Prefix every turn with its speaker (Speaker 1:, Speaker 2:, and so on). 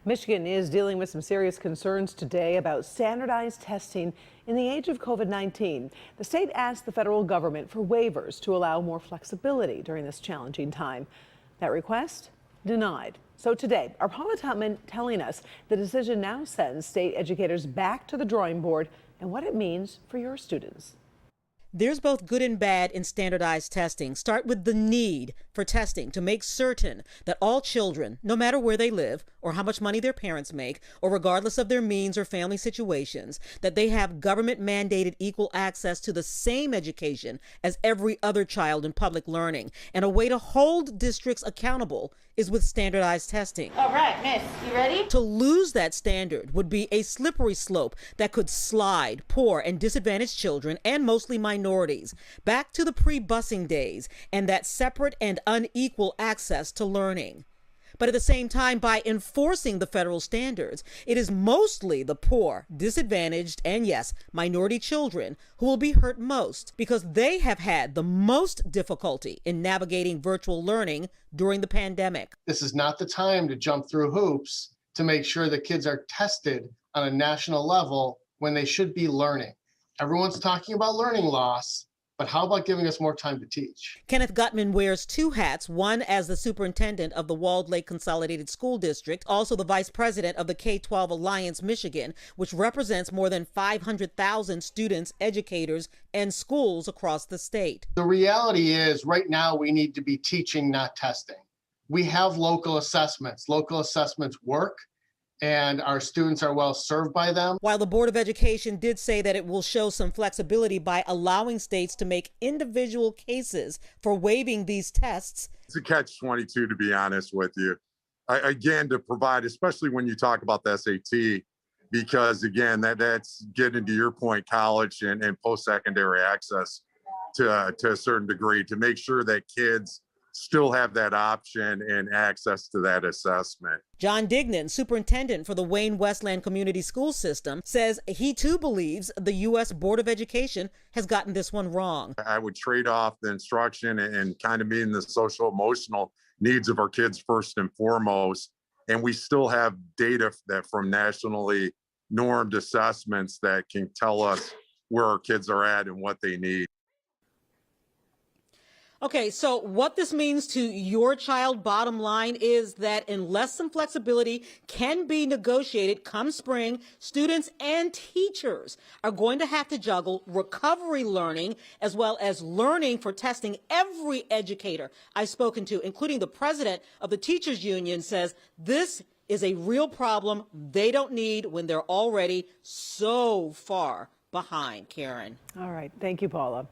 Speaker 1: Michigan is dealing with some serious concerns today about standardized testing in the age of COVID-19. The state asked the federal government for waivers to allow more flexibility during this challenging time. That request denied. So today, our Paula Tutman telling us the decision now sends state educators back to the drawing board and what it means for your students.
Speaker 2: There's both good and bad in standardized testing. Start with the need for testing to make certain that all children, no matter where they live or how much money their parents make, or regardless of their means or family situations, that they have government mandated equal access to the same education as every other child in public learning. And a way to hold districts accountable is with standardized testing.
Speaker 3: All right, miss, you ready?
Speaker 2: To lose that standard would be a slippery slope that could slide poor and disadvantaged children, and mostly minorities, back to the pre-busing days and that separate and unequal access to learning. But at the same time, by enforcing the federal standards, it is mostly the poor, disadvantaged, and yes, minority children who will be hurt most because they have had the most difficulty in navigating virtual learning during the pandemic.
Speaker 4: This is not the time to jump through hoops to make sure that kids are tested on a national level when they should be learning. Everyone's talking about learning loss, but how about giving us more time to teach?
Speaker 2: Kenneth Gutman wears two hats, one as the superintendent of the Walled Lake Consolidated School District, also the vice president of the K-12 Alliance Michigan, which represents more than 500,000 students, educators, and schools across the state.
Speaker 4: The reality is right now we need to be teaching, not testing. We have local assessments. Local assessments work, and our students are well served by them.
Speaker 2: While the Board of Education did say that it will show some flexibility by allowing states to make individual cases for waiving these tests.
Speaker 5: It's a catch-22, to be honest with you. Again, to provide, especially when you talk about the SAT, because again, that's getting to your point, college and post-secondary access to a certain degree, to make sure that kids still have that option and access to that assessment.
Speaker 2: John Dignan, superintendent for the Wayne Westland Community School System, says he too believes the U.S. Board of Education has gotten this one wrong.
Speaker 5: I would trade off the instruction and kind of meeting the social emotional needs of our kids first and foremost. And we still have data that from nationally normed assessments that can tell us where our kids are at and what they need.
Speaker 2: Okay, so what this means to your child, bottom line, is that unless some flexibility can be negotiated come spring, students and teachers are going to have to juggle recovery learning as well as learning for testing. Every educator I've spoken to, including the president of the teachers union, says this is a real problem they don't need when they're already so far behind. Karen.
Speaker 1: All right. Thank you, Paula.